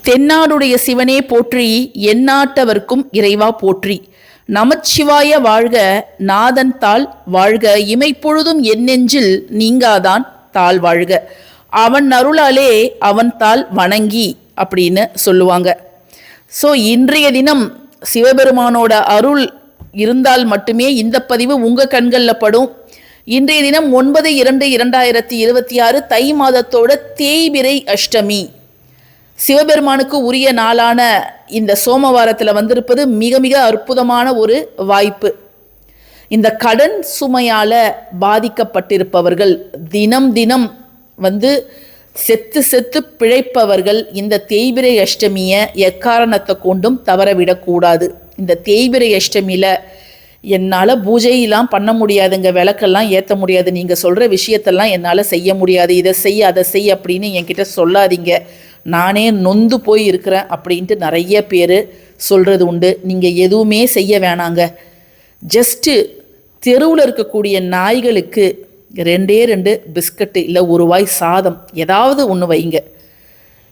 தென்னாடுடைய சிவனே போற்றி, எந்நாட்டவர்க்கும் இறைவா போற்றி. நமச்சிவாய வாழ்க, நாதன் தாள் வாழ்க, இமைப்பொழுதும் என் நெஞ்சில் நீங்காதான் தாள் வாழ்க, அவன் அருளாலே அவன் தாள் வணங்கி அப்படின்னு சொல்லுவாங்க. ஸோ இன்றைய தினம் சிவபெருமானோட அருள் இருந்தால் மட்டுமே இந்த பதிவு உங்கள் கண்களில் படும். இன்றைய தினம் 9/2/2026 தை மாதத்தோட தேய்பிறை அஷ்டமி. சிவபெருமானுக்கு உரிய நாளான இந்த சோமவாரத்தில் வந்திருப்பது மிக மிக அற்புதமான ஒரு வாய்ப்பு. இந்த கடன் சுமையால் பாதிக்கப்பட்டிருப்பவர்கள், தினம் தினம் செத்து செத்து பிழைப்பவர்கள் இந்த தேய்பிறை அஷ்டமியை எக்காரணத்தை கொண்டும் தவறவிடக்கூடாது. இந்த தேய்பிறை அஷ்டமியில் என்னால் பூஜையெல்லாம் பண்ண முடியாதுங்க, விளக்கெல்லாம் ஏற்ற முடியாது, நீங்கள் சொல்கிற விஷயத்தெல்லாம் என்னால் செய்ய முடியாது, இதை செய் அதை செய் அப்படின்னு என்கிட்ட சொல்லாதீங்க, நானே நொந்து போய் இருக்கிறேன் அப்படின்ட்டு நிறைய பேர் சொல்கிறது உண்டு. நீங்கள் எதுவுமே செய்ய வேணாங்க. ஜஸ்ட்டு தெருவில் இருக்கக்கூடிய நாய்களுக்கு 2 பிஸ்கட்டு இல்லை 1 வாய் சாதம் ஏதாவது ஒன்று வைங்க.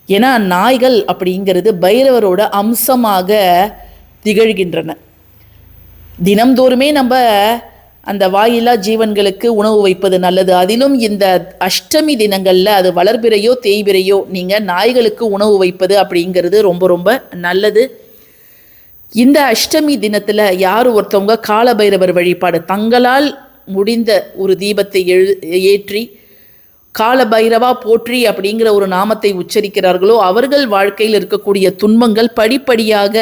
ஏன்னா நாய்கள் அப்படிங்கிறது பைரவரோட அம்சமாக திகழ்கின்றன. தினம்தோறுமே நம்ம அந்த வாயில்லா ஜீவன்களுக்கு உணவு வைப்பது நல்லது. அதிலும் இந்த அஷ்டமி தினங்களில் அது வளர்பிறையோ தேய்பிறையோ நீங்கள் நாய்களுக்கு உணவு வைப்பது அப்படிங்கிறது ரொம்ப ரொம்ப நல்லது. இந்த அஷ்டமி தினத்தில் யார் ஒருத்தவங்க காலபைரவர் வழிபாடு தங்களால் முடிந்த ஒரு தீபத்தை ஏற்றி காலபைரவா போற்றி அப்படிங்கிற ஒரு நாமத்தை உச்சரிக்கிறார்களோ அவர்கள் வாழ்க்கையில் இருக்கக்கூடிய துன்பங்கள் படிப்படியாக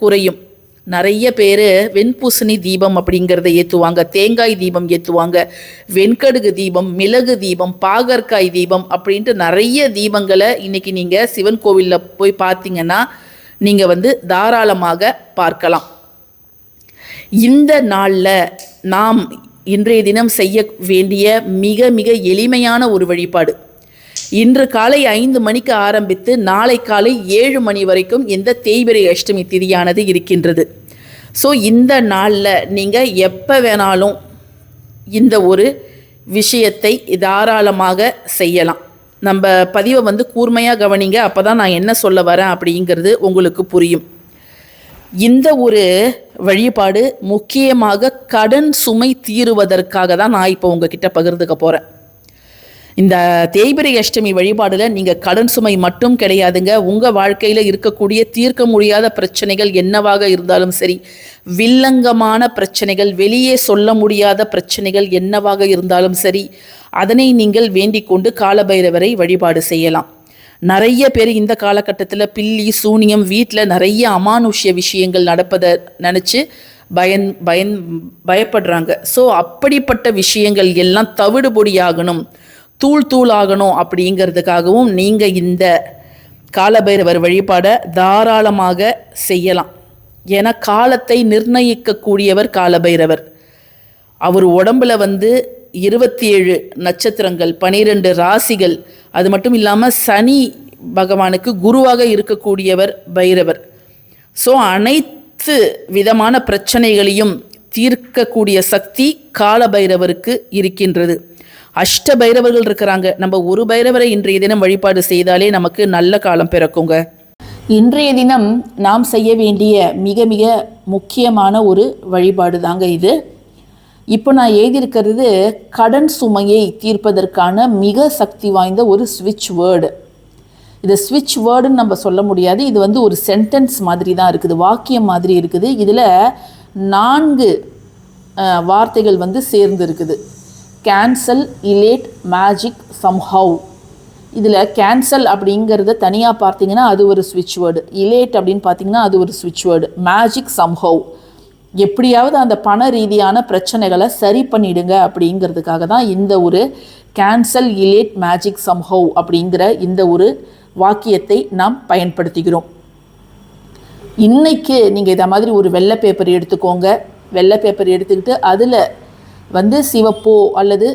குறையும். நிறைய பேர் வெண்பூசணி தீபம் அப்படிங்கிறத ஏற்றுவாங்க, தேங்காய் தீபம் ஏற்றுவாங்க, வெண்கடுகு தீபம், மிளகு தீபம், பாகற்காய் தீபம் அப்படின்ட்டு நிறைய தீபங்களை இன்றைக்கி நீங்கள் சிவன் கோவிலில் போய் பார்த்தீங்கன்னா நீங்கள் தாராளமாக பார்க்கலாம். இந்த நாளில் நாம் இன்றைய தினம் செய்ய வேண்டிய மிக மிக எளிமையான ஒரு வழிபாடு. இன்று காலை 5 மணிக்கு ஆரம்பித்து நாளை காலை 7 மணி வரைக்கும் இந்த தேய்பிறை அஷ்டமி திதியானது இருக்கின்றது. ஸோ இந்த நாளில் நீங்கள் எப்போ வேணாலும் இந்த ஒரு விஷயத்தை தாராளமாக செய்யலாம். நம்ம பதிவை கூர்மையாக கவனிங்க, அப்போ தான் நான் என்ன சொல்ல வரேன் அப்படிங்கிறது உங்களுக்கு புரியும். இந்த ஒரு வழிபாடு முக்கியமாக கடன் சுமை தீருவதற்காக தான் நான் இப்போ உங்ககிட்ட பகிர்ந்துக்க போகிறேன். இந்த தேய்பிறை அஷ்டமி வழிபாடில் நீங்கள் கடன் சுமை மட்டும் கிடையாதுங்க, உங்கள் வாழ்க்கையில் இருக்கக்கூடிய தீர்க்க முடியாத பிரச்சனைகள் என்னவாக இருந்தாலும் சரி, வில்லங்கமான பிரச்சனைகள், வெளியே சொல்ல முடியாத பிரச்சனைகள் என்னவாக இருந்தாலும் சரி, அதனை நீங்கள் வேண்டிக் கொண்டு காலபைரவரை வழிபாடு செய்யலாம். நிறைய பேர் இந்த காலகட்டத்தில் பில்லி சூனியம், வீட்டில் நிறைய அமானுஷ்ய விஷயங்கள் நடப்பதை நினச்சி பயப்படுறாங்க. ஸோ அப்படிப்பட்ட விஷயங்கள் எல்லாம் தவிடுபொடியாகணும், தூள் ஆகணும் அப்படிங்கிறதுக்காகவும் நீங்கள் இந்த காலபைரவர் வழிபாடை தாராளமாக செய்யலாம். ஏன்னா காலத்தை நிர்ணயிக்கக்கூடியவர் காலபைரவர். அவர் உடம்புல 27 நட்சத்திரங்கள், 12 ராசிகள், அது மட்டும் இல்லாமல் சனி பகவானுக்கு குருவாக இருக்கக்கூடியவர் பைரவர். ஸோ அனைத்து விதமான பிரச்சனைகளையும் தீர்க்கக்கூடிய சக்தி காலபைரவருக்கு இருக்கின்றது. அஷ்ட பைரவர்கள் இருக்கிறாங்க. நம்ம ஒரு பைரவரை இன்றைய தினம் வழிபாடு செய்தாலே நமக்கு நல்ல காலம் பிறக்குங்க. இன்றைய தினம் நாம் செய்ய வேண்டிய மிக மிக முக்கியமான ஒரு வழிபாடு தாங்க இது. இப்போ நான் எழுதியிருக்கிறது கடன் சுமையை தீர்ப்பதற்கான மிக சக்தி வாய்ந்த ஒரு ஸ்விட்ச் வேர்டு. இது ஸ்விட்ச் வேர்டுன்னு நம்ம சொல்ல முடியாது, இது ஒரு சென்டென்ஸ் மாதிரி தான் இருக்குது, வாக்கியம் மாதிரி இருக்குது. இதில் 4 வார்த்தைகள் சேர்ந்து இருக்குது. Cancel, late, magic, somehow. இதில் கேன்சல் அப்படிங்கிறத தனியாக பார்த்தீங்கன்னா அது ஒரு ஸ்விட்ச் வேர்டு, இலேட் அப்படின்னு பார்த்தீங்கன்னா அது ஒரு ஸ்விட்ச் வேர்டு, மேஜிக், சம்ஹவ். எப்படியாவது அந்த பண ரீதியான பிரச்சனைகளை சரி பண்ணிடுங்க அப்படிங்கிறதுக்காக தான் இந்த ஒரு கேன்சல், இலேட், மேஜிக், சம்ஹவ் அப்படிங்கிற இந்த ஒரு வாக்கியத்தை நாம் பயன்படுத்துகிறோம். இன்றைக்கு நீங்கள் இதை மாதிரி ஒரு வெள்ளை பேப்பர் எடுத்துக்கோங்க. வெள்ளை பேப்பர் எடுத்துக்கிட்டு அதில் சிவப்போ அல்லது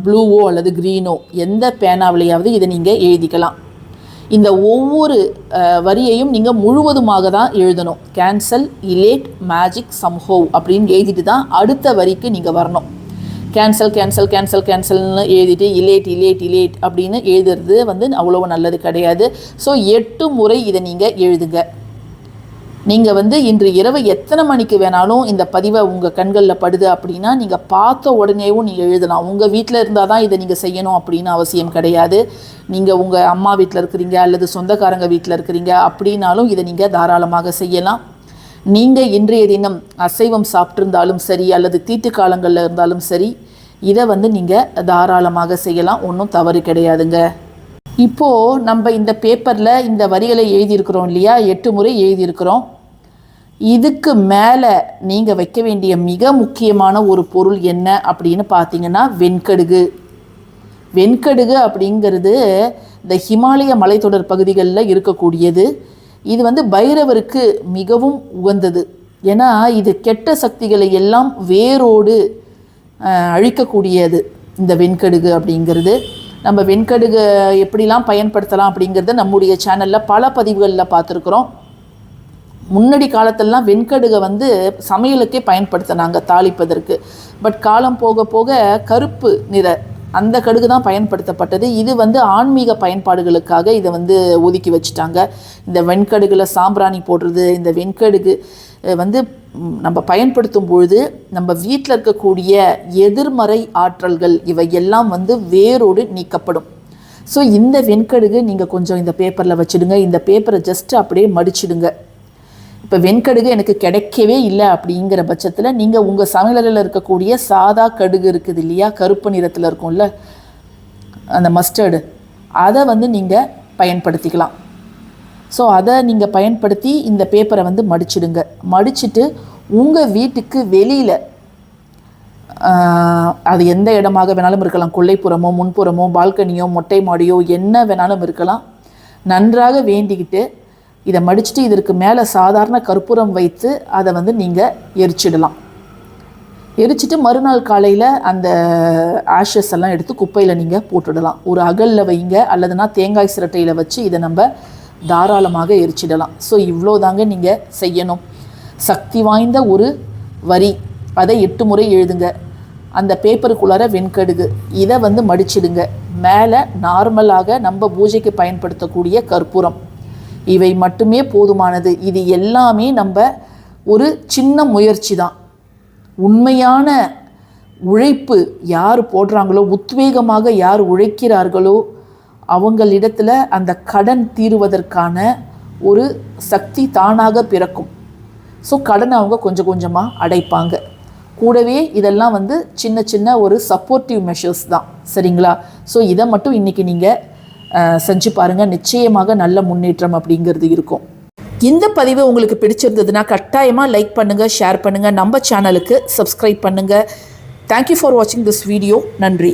ப்ளூவோ அல்லது க்ரீனோ எந்த பேனாவிலையாவது இதை நீங்கள் எழுதிக்கலாம். இந்த ஒவ்வொரு வரியையும் நீங்கள் முழுவதுமாக தான் எழுதணும். கேன்சல், இலேட், மேஜிக், சம்ஹவ் அப்படின்னு எழுதிட்டு தான் அடுத்த வரிக்கு நீங்கள் வரணும். கேன்சல் கேன்சல் கேன்சல் கேன்சல்னு எழுதிட்டு இலேட் அப்படின்னு எழுதுறது வந்து அவ்வளோ நல்லது கிடையாது. ஸோ 8 முறை இதை நீங்கள் எழுதுங்க. நீங்கள் வந்து இன்று இரவு எத்தனை மணிக்கு வேணாலும் இந்த பதிவை உங்கள் கண்களில் படுது அப்படின்னா நீங்கள் பார்த்த உடனேவும் நீங்கள் எழுதலாம். உங்கள் வீட்டில் இருந்தால் தான் இதை நீங்கள் செய்யணும் அப்படின்னு அவசியம் கிடையாது. நீங்கள் உங்கள் அம்மா வீட்டில் இருக்கிறீங்க அல்லது சொந்தக்காரங்க வீட்டில் இருக்கிறீங்க அப்படின்னாலும் இதை நீங்கள் தாராளமாக செய்யலாம். நீங்கள் இன்றைய தினம் அசைவம் சாப்பிட்ருந்தாலும் சரி அல்லது தீட்டு காலங்களில் இருந்தாலும் சரி இதை வந்து நீங்கள் தாராளமாக செய்யலாம். ஒன்றும் தவறு கிடையாதுங்க. இப்போது நம்ம இந்த பேப்பரில் இந்த வரிகளை எழுதியிருக்கிறோம் இல்லையா, 8 முறை எழுதியிருக்கிறோம். இதுக்கு மேலே நீங்கள் வைக்க வேண்டிய மிக முக்கியமான ஒரு பொருள் என்ன அப்படின்னு பார்த்தீங்கன்னா வெண்கடுகு. வெண்கடுகு அப்படிங்கிறது இந்த ஹிமாலய மலைத்தொடர் பகுதிகளில் இருக்கக்கூடியது. இது வந்து பைரவருக்கு மிகவும் உகந்தது. ஏன்னா இது கெட்ட சக்திகளை எல்லாம் வேரோடு அழிக்கக்கூடியது இந்த வெண்கடுகு அப்படிங்கிறது. நம்ம வெண்கடுகு எப்படிலாம் பயன்படுத்தலாம் அப்படிங்கிறத நம்முடைய சேனலில் பல பதிவுகளில் பார்த்துருக்குறோம். முன்னாடி காலத்திலலாம் வெண்கடுகை வந்து சமையலுக்கே பயன்படுத்தினாங்க, தாளிப்பதற்கு. பட் காலம் போக போக கருப்பு நிற அந்த கடுகு தான் பயன்படுத்தப்பட்டது. இது வந்து ஆன்மீக பயன்பாடுகளுக்காக இதை வந்து ஒதுக்கி வச்சுட்டாங்க. இந்த வெண்கடுகில் சாம்பிராணி போடுறது, இந்த வெண்கடுகு வந்து நம்ம பயன்படுத்தும் பொழுது நம்ம வீட்டில் இருக்கக்கூடிய எதிர்மறை ஆற்றல்கள் இவையெல்லாம் வந்து வேரோடு நீக்கப்படும். ஸோ இந்த வெண்கடுகு நீங்கள் கொஞ்சம் இந்த பேப்பரில் வச்சுடுங்க. இந்த பேப்பரை ஜஸ்ட்டு அப்படியே மடிச்சிடுங்க. இப்போ வெண்கடுகு எனக்கு கிடைக்கவே இல்லை அப்படிங்கிற பட்சத்தில் நீங்கள் உங்கள் சமையலில் இருக்கக்கூடிய சாதா கடுகு இருக்குது இல்லையா, கருப்பு நிறத்தில் இருக்கும்ல அந்த மஸ்டர்டு, அதை வந்து நீங்கள் பயன்படுத்திக்கலாம். ஸோ அதை நீங்கள் பயன்படுத்தி இந்த பேப்பரை வந்து மடிச்சிடுங்க. மடிச்சுட்டு உங்கள் வீட்டுக்கு வெளியில் அது எந்த இடமாக வேணாலும் இருக்கலாம், கொல்லைப்புறமோ முன்புறமோ பால்கனியோ மொட்டை மாடியோ என்ன வேணாலும் இருக்கலாம். நன்றாக வேண்டிக்கிட்டு இதை மடிச்சுட்டு இதற்கு மேலே சாதாரண கற்பூரம் வைத்து அதை வந்து நீங்கள் எரிச்சிடலாம். எரிச்சிட்டு மறுநாள் காலையில் அந்த ஆஷஸ் எல்லாம் எடுத்து குப்பையில் நீங்கள் போட்டுடலாம். ஒரு அகலில் வைங்க அல்லதுனா தேங்காய் சிரட்டையில் வச்சு இதை நம்ம தாராளமாக எரிச்சிடலாம். ஸோ இவ்வளோ தாங்க நீங்கள் செய்யணும். சக்தி வாய்ந்த ஒரு வரி, அதை 8 முறை எழுதுங்க. அந்த பேப்பருக்குள்ளார வெண்கடுகு இதை வந்து மடிச்சிடுங்க. மேலே நார்மலாக நம்ம பூஜைக்கு பயன்படுத்தக்கூடிய கற்பூரம், இவை மட்டுமே போதுமானது. இது எல்லாமே நம்ம ஒரு சின்ன முயற்சி தான். உண்மையான உழைப்பு யார் போடுறாங்களோ, உத்வேகமாக யார் உழைக்கிறார்களோ அவங்களிடத்தில் அந்த கடன் தீருவதற்கான ஒரு சக்தி தானாக பிறக்கும். ஸோ கடனை அவங்க கொஞ்சம் கொஞ்சமாக அடைப்பாங்க. கூடவே இதெல்லாம் வந்து சின்ன சின்ன ஒரு சப்போர்ட்டிவ் மெஷர்ஸ் தான், சரிங்களா? ஸோ இதை மட்டும் இன்றைக்கி நீங்கள் செஞ்சு பாருங்கள். நிச்சயமாக நல்ல முன்னேற்றம் அப்படிங்கிறது இருக்கும். இந்த பதிவு உங்களுக்கு பிடிச்சிருந்ததுன்னா கட்டாயமாக லைக் பண்ணுங்கள், ஷேர் பண்ணுங்கள், நம்ம சேனலுக்கு சப்ஸ்கிரைப் பண்ணுங்கள். தேங்க்யூ ஃபார் வாட்சிங் திஸ் வீடியோ. நன்றி.